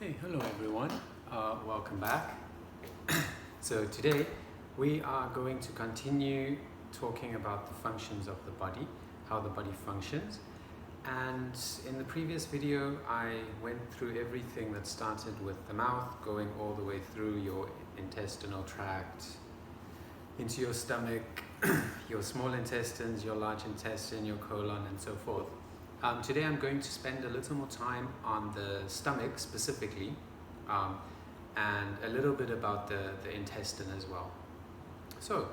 Hey, hello everyone. Welcome back. So today we are going to continue talking about the functions of the body, how the body functions. And in the previous video, I went through everything that started with the mouth, going all the way through your intestinal tract, into your stomach, your small intestines, your large intestine, your colon, and so forth. Today I'm going to spend a little more time on the stomach specifically, and a little bit about the intestine as well. So,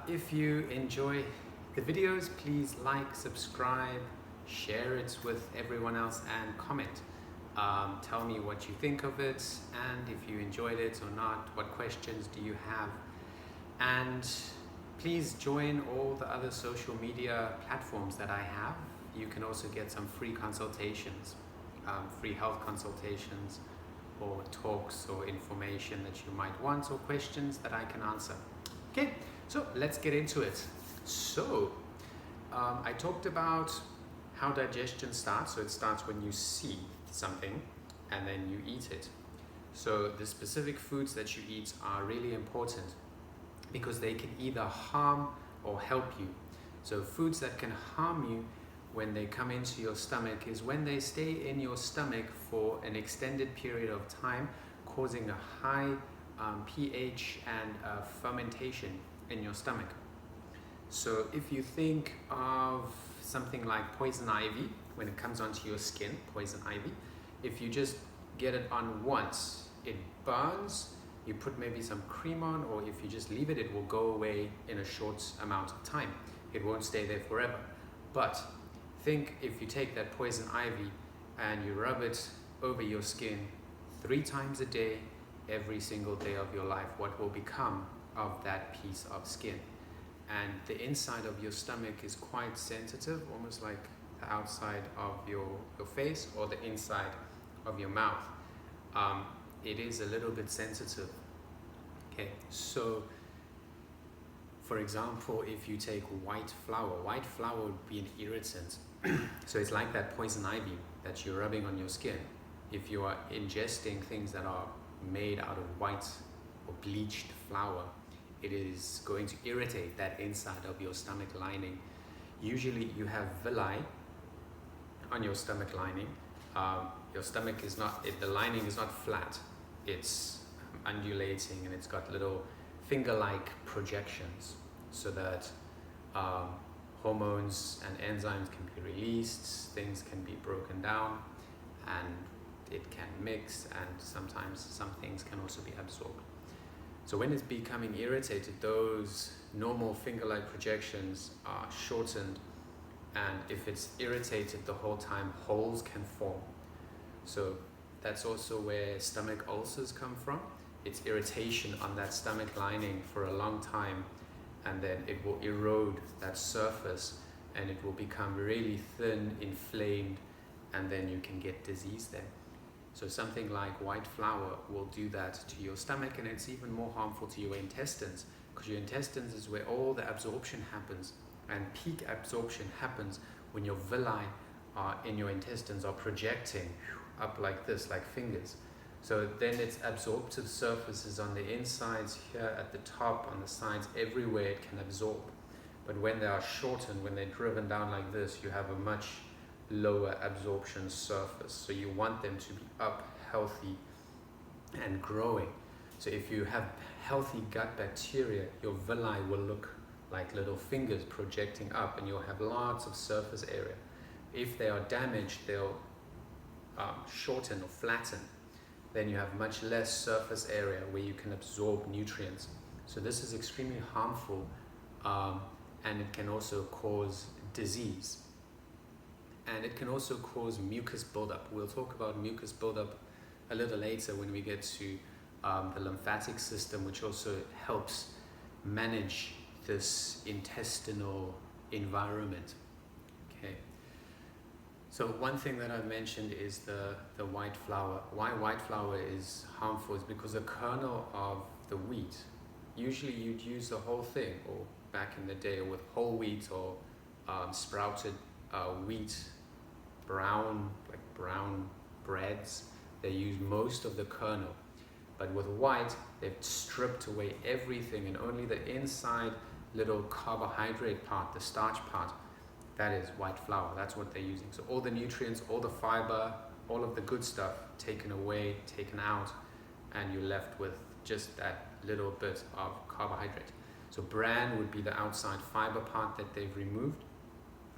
if you enjoy the videos, please like, subscribe, share it with everyone else, and comment. Tell me what you think of it, and if you enjoyed it or not, what questions do you have? And please join all the other social media platforms that I have. You can also get some free consultations, free health consultations, or talks or information that you might want, or questions that I can answer. Okay, so let's get into it. So, I talked about how digestion starts. So it starts when you see something and then you eat it. So the specific foods that you eat are really important because they can either harm or help you. So foods that can harm you when they come into your stomach is when they stay in your stomach for an extended period of time, causing a high pH and fermentation in your stomach. So if you think of something like poison ivy, when it comes onto your skin, poison ivy, if you just get it on once, it burns. You put maybe some cream on, or if you just leave it, it will go away in a short amount of time. It won't stay there forever. But think if you take that poison ivy and you rub it over your skin 3 times a day, every single day of your life, what will become of that piece of skin? And the inside of your stomach is quite sensitive, almost like the outside of your face or the inside of your mouth. It is a little bit sensitive. Okay, so for example, if you take white flour would be an irritant. So it's like that poison ivy that you're rubbing on your skin. If you are ingesting things that are made out of white or bleached flour, it is going to irritate that inside of your stomach lining. Usually you have villi on your stomach lining. Your stomach is not, the lining is not flat. It's undulating and it's got little finger-like projections so that hormones and enzymes can be released, things can be broken down, and it can mix, and sometimes some things can also be absorbed. So when it's becoming irritated, those normal finger-like projections are shortened, and if it's irritated the whole time, holes can form. So that's also where stomach ulcers come from. It's irritation on that stomach lining for a long time, and then it will erode that surface and it will become really thin, inflamed, and then you can get disease there. So something like white flour will do that to your stomach, and it's even more harmful to your intestines, because your intestines is where all the absorption happens, and peak absorption happens when your villi in your intestines are projecting up like this, like fingers. So then it's absorptive surfaces on the insides, here at the top, on the sides, everywhere it can absorb. But when they are shortened, when they're driven down like this, you have a much lower absorption surface. So you want them to be up, healthy, and growing. So if you have healthy gut bacteria, your villi will look like little fingers projecting up, and you'll have lots of surface area. If they are damaged, they'll shorten or flatten. Then you have much less surface area where you can absorb nutrients. So this is extremely harmful, and it can also cause disease. And it can also cause mucus buildup. We'll talk about mucus buildup a little later when we get to the lymphatic system, which also helps manage this intestinal environment. Okay. So one thing that I've mentioned is the white flour. Why white flour is harmful is because the kernel of the wheat, usually you'd use the whole thing, or back in the day with whole wheat or sprouted wheat, brown breads, they use most of the kernel. But with white, they've stripped away everything, and only the inside little carbohydrate part, the starch part, that is white flour. That's what they're using. So all the nutrients, all the fiber, all of the good stuff taken away, taken out, and you're left with just that little bit of carbohydrate. So bran would be the outside fiber part that they've removed,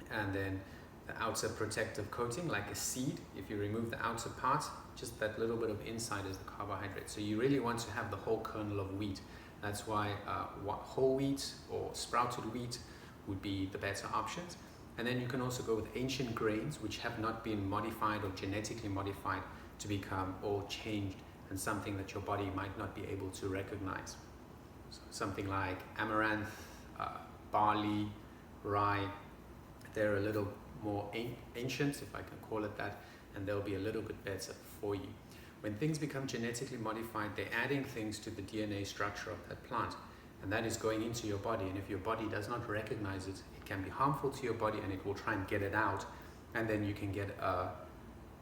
and then the outer protective coating, like a seed. If you remove the outer part, just that little bit of inside is the carbohydrate. So you really want to have the whole kernel of wheat. That's why whole wheat or sprouted wheat would be the better options. And then you can also go with ancient grains, which have not been modified or genetically modified to become or changed, and something that your body might not be able to recognize. So something like amaranth, barley, rye, they're a little more ancient, if I can call it that, and they'll be a little bit better for you. When things become genetically modified, they're adding things to the DNA structure of that plant, and that is going into your body. And if your body does not recognize it, it can be harmful to your body, and it will try and get it out, and then you can get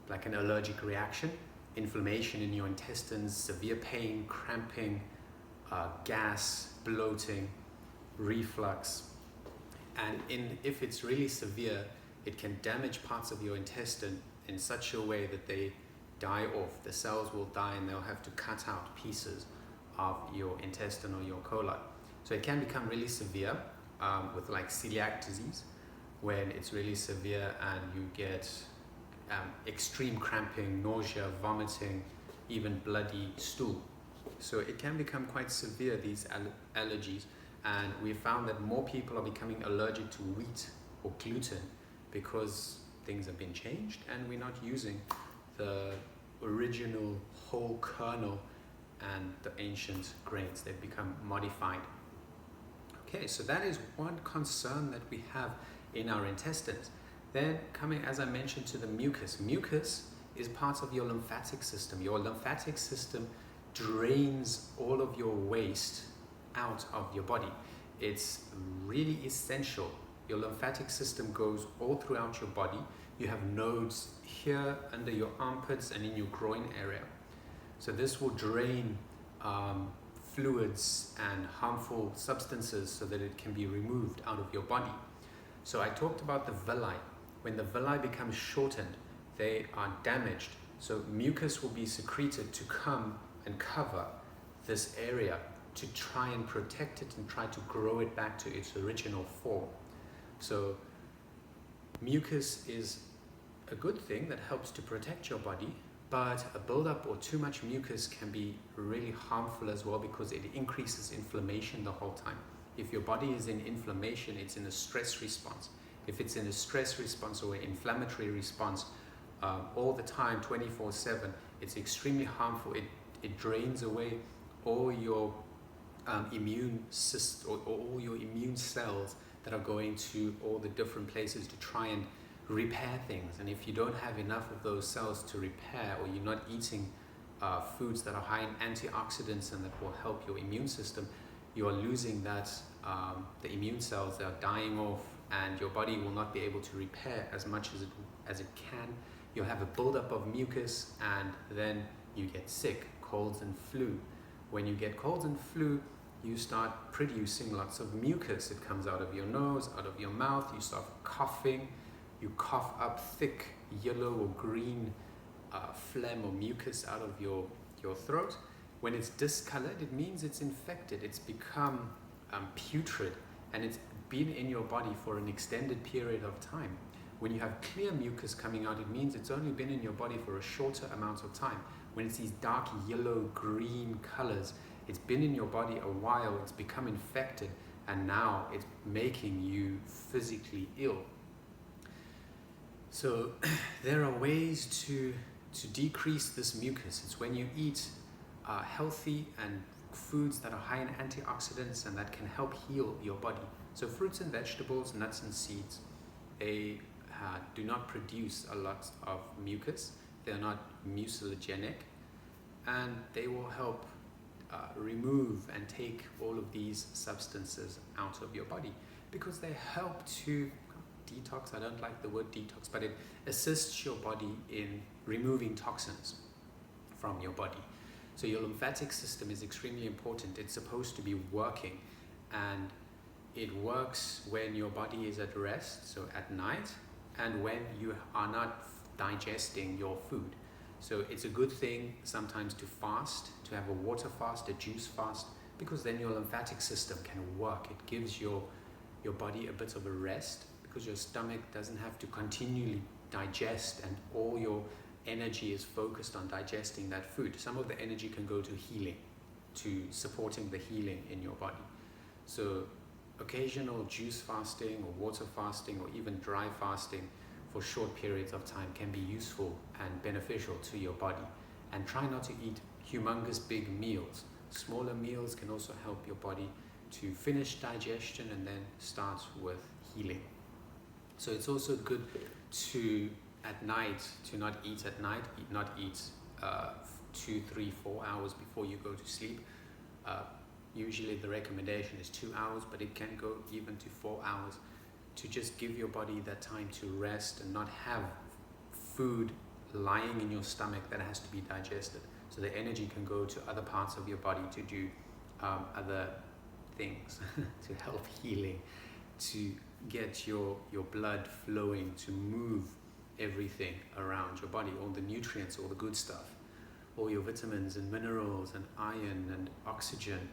like an allergic reaction, inflammation in your intestines, severe pain, cramping, gas, bloating, reflux. And if it's really severe, it can damage parts of your intestine in such a way that they die off. The cells will die, and they'll have to cut out pieces of your intestine or your colon. So it can become really severe with like celiac disease, when it's really severe and you get extreme cramping, nausea, vomiting, even bloody stool. So it can become quite severe, these allergies. And we found that more people are becoming allergic to wheat or gluten because things have been changed and we're not using the original whole kernel and the ancient grains. They've become modified. Okay, so that is one concern that we have in our intestines. Then coming, as I mentioned, to the mucus. Mucus is part of your lymphatic system. Your lymphatic system drains all of your waste out of your body. It's really essential. Your lymphatic system goes all throughout your body. You have nodes here under your armpits and in your groin area. So this will drain fluids and harmful substances so that it can be removed out of your body. So I talked about the villi. When the villi become shortened, they are damaged. So mucus will be secreted to come and cover this area to try and protect it and try to grow it back to its original form. So mucus is a good thing that helps to protect your body, but a buildup or too much mucus can be really harmful as well, because it increases inflammation the whole time. If your body is in inflammation, it's in a stress response. If it's in a stress response or an inflammatory response all the time, 24/7, it's extremely harmful. It drains away all your immune system, or all your immune cells that are going to all the different places to try and repair things. And if you don't have enough of those cells to repair, or you're not eating foods that are high in antioxidants and that will help your immune system, you are losing that, the immune cells, they are dying off, and your body will not be able to repair as much as it can. You'll have a buildup of mucus, and then you get sick, colds and flu. When you get colds and flu, you start producing lots of mucus. It comes out of your nose, out of your mouth. You start coughing. You cough up thick yellow or green phlegm or mucus out of your throat. When it's discolored, it means it's infected. It's become putrid, and it's been in your body for an extended period of time. When you have clear mucus coming out, it means it's only been in your body for a shorter amount of time. When it's these dark yellow, green colors, it's been in your body a while, it's become infected, and now it's making you physically ill. So there are ways to decrease this mucus. It's when you eat healthy and foods that are high in antioxidants and that can help heal your body. So fruits and vegetables, nuts and seeds, they do not produce a lot of mucus. They're not mucilogenic, and they will help remove and take all of these substances out of your body, because they help to detox. I don't like the word detox, but it assists your body in removing toxins. from your body. So your lymphatic system is extremely important. It's supposed to be working, and it works when your body is at rest, so at night, and when you are not digesting your food. So it's a good thing sometimes to fast, to have a water fast, a juice fast, because then your lymphatic system can work. It gives your body a bit of a rest, because your stomach doesn't have to continually digest, and all your energy is focused on digesting that food. Some of the energy can go to healing, to supporting the healing in your body. So occasional juice fasting or water fasting or even dry fasting for short periods of time can be useful and beneficial to your body. And try not to eat humongous big meals. Smaller meals can also help your body to finish digestion and then start with healing. So it's also good to, at night, to not eat at night, not eat 2, 3, 4 hours before you go to sleep. Usually the recommendation is 2 hours, but it can go even to 4 hours, to just give your body that time to rest and not have food lying in your stomach that has to be digested. So the energy can go to other parts of your body to do other things, to help healing, to get your blood flowing, to move everything around your body, all the nutrients, all the good stuff, all your vitamins and minerals and iron and oxygen,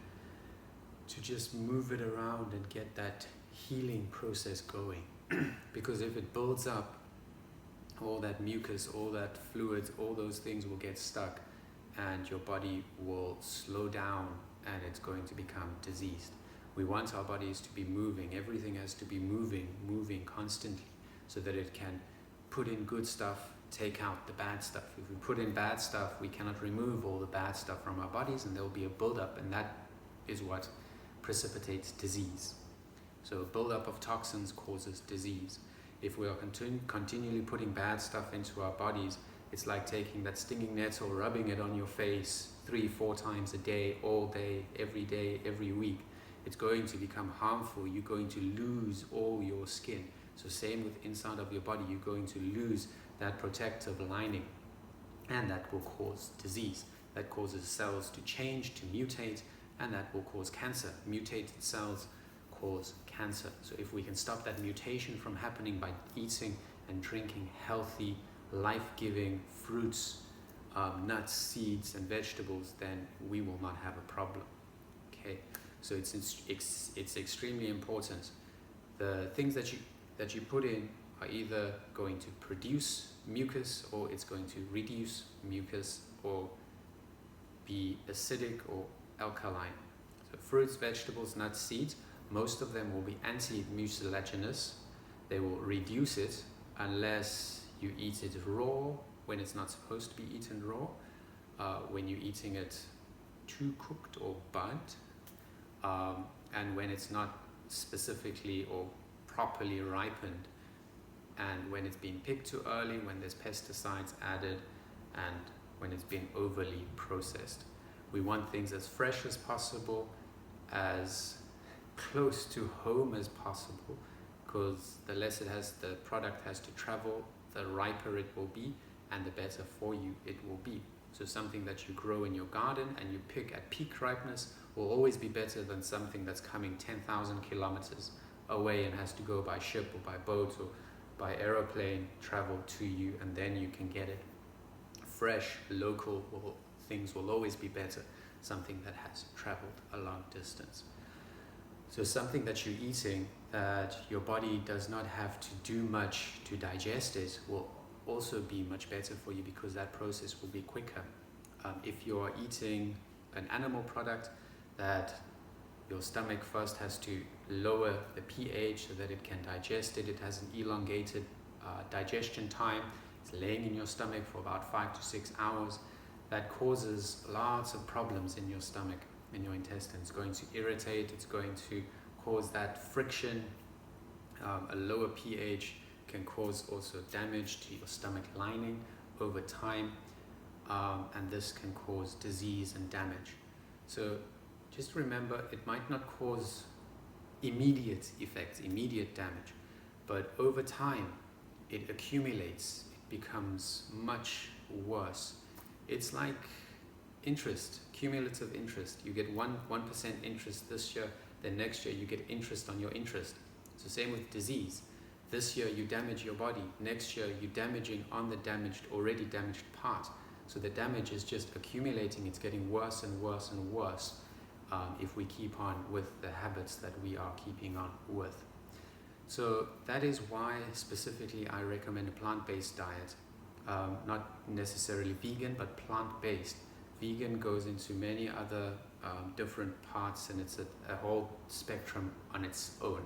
to just move it around and get that healing process going. Because if it builds up, all that mucus, all that fluids, all those things will get stuck, and your body will slow down and it's going to become diseased. We want our bodies to be moving. Everything has to be moving constantly, so that it can put in good stuff, take out the bad stuff. If we put in bad stuff, we cannot remove all the bad stuff from our bodies, and there will be a buildup, and that is what precipitates disease. So buildup of toxins causes disease. If we are continually putting bad stuff into our bodies, it's like taking that stinging nettle, rubbing it on your face 3-4 times a day, all day, every week. It's going to become harmful. You're going to lose all your skin. So same with inside of your body, you're going to lose that protective lining, and that will cause disease. That causes cells to change, to mutate, and that will cause cancer. Mutated cells cause cancer. So if we can stop that mutation from happening by eating and drinking healthy, life-giving fruits, nuts, seeds, and vegetables, then we will not have a problem. Okay, so it's extremely important. The things that you put in are either going to produce mucus, or it's going to reduce mucus, or be acidic or alkaline. So fruits, vegetables, nuts, seeds, most of them will be anti-mucilaginous. They will reduce it unless you eat it raw, when it's not supposed to be eaten raw, when you're eating it too cooked or burnt, and when it's not specifically or properly ripened, and when it's been picked too early, when there's pesticides added, and when it's been overly processed. We want things as fresh as possible, as close to home as possible, because the less the product has to travel, the riper it will be, and the better for you it will be. So something that you grow in your garden and you pick at peak ripeness will always be better than something that's coming 10,000 kilometers away and has to go by ship or by boat or by aeroplane, travel to you, and then you can get it. Fresh, local things will always be better, something that has traveled a long distance. So something that you're eating that your body does not have to do much to digest it will also be much better for you, because that process will be quicker. If you're eating an animal product that your stomach first has to lower the pH so that it can digest it, it has an elongated digestion time. It's laying in your stomach for about 5 to 6 hours. That causes lots of problems in your stomach, in your intestines. It's going to irritate, it's going to cause that friction. A lower pH can cause also damage to your stomach lining over time, and this can cause disease and damage. So just remember, it might not cause immediate effects, immediate damage, but over time it accumulates, it becomes much worse, It's like interest, cumulative interest. You get 1% interest this year, then next year you get interest on your interest. It's the same with disease. This year you damage your body, next year you're damaging on the already damaged part. So the damage is just accumulating, it's getting worse and worse and worse if we keep on with the habits that we are keeping on with. So that is why specifically I recommend a plant-based diet. Not necessarily vegan, but plant-based. Vegan goes into many other different parts, and it's a whole spectrum on its own.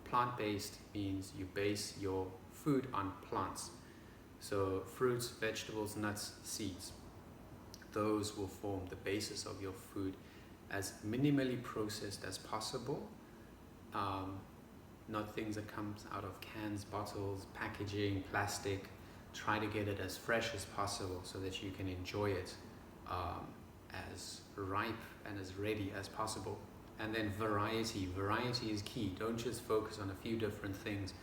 Plant-based means you base your food on plants. So fruits, vegetables, nuts, seeds. Those will form the basis of your food, as minimally processed as possible. Not things that comes out of cans, bottles, packaging, plastic. Try to get it as fresh as possible so that you can enjoy it as ripe and as ready as possible. And then variety is key. Don't just focus on a few different things.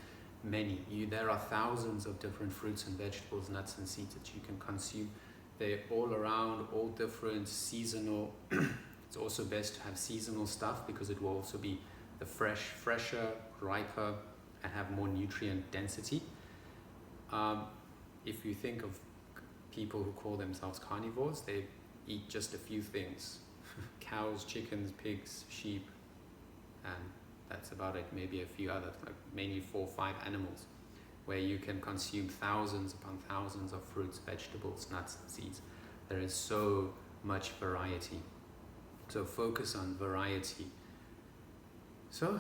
There are thousands of different fruits and vegetables, nuts and seeds that you can consume. They're all around, all different, seasonal. It's also best to have seasonal stuff because it will also be the fresher, riper, and have more nutrient density. If you think of people who call themselves carnivores, they eat just a few things. Cows, chickens, pigs, sheep, and that's about it. Maybe a few others, like mainly 4 or 5 animals, where you can consume thousands upon thousands of fruits, vegetables, nuts, and seeds. There is so much variety. So focus on variety. So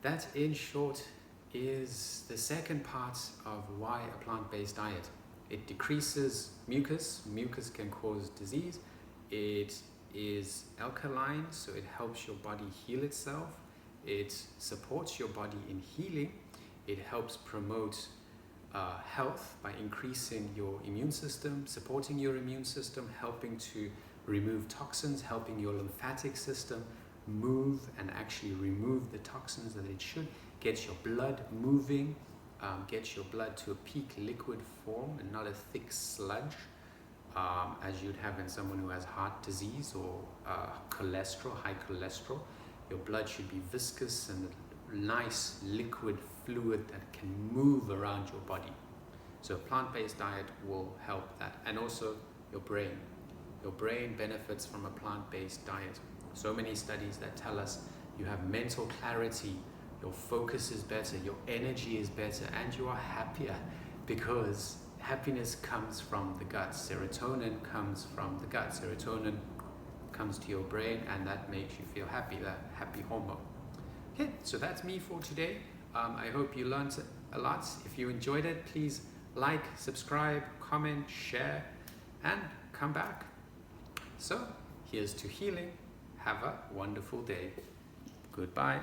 that, in short, is the second part of why a plant-based diet. It decreases mucus. Mucus can cause disease. It is alkaline, so it helps your body heal itself. It supports your body in healing. It helps promote health by increasing your immune system, supporting your immune system, helping to remove toxins, helping your lymphatic system move and actually remove the toxins that it should, get your blood moving, get your blood to a peak liquid form and not a thick sludge, as you'd have in someone who has heart disease or cholesterol, high cholesterol. Your blood should be viscous and a nice liquid fluid that can move around your body. So a plant-based diet will help that. And also your brain. Your brain benefits from a plant-based diet. So many studies that tell us you have mental clarity, your focus is better, your energy is better, and you are happier, because happiness comes from the gut. Serotonin comes from the gut. Serotonin comes to your brain, and that makes you feel happy, that happy hormone. Okay, so that's me for today. I hope you learned a lot. If you enjoyed it, please like, subscribe, comment, share, and come back. So here's to healing. Have a wonderful day. Goodbye.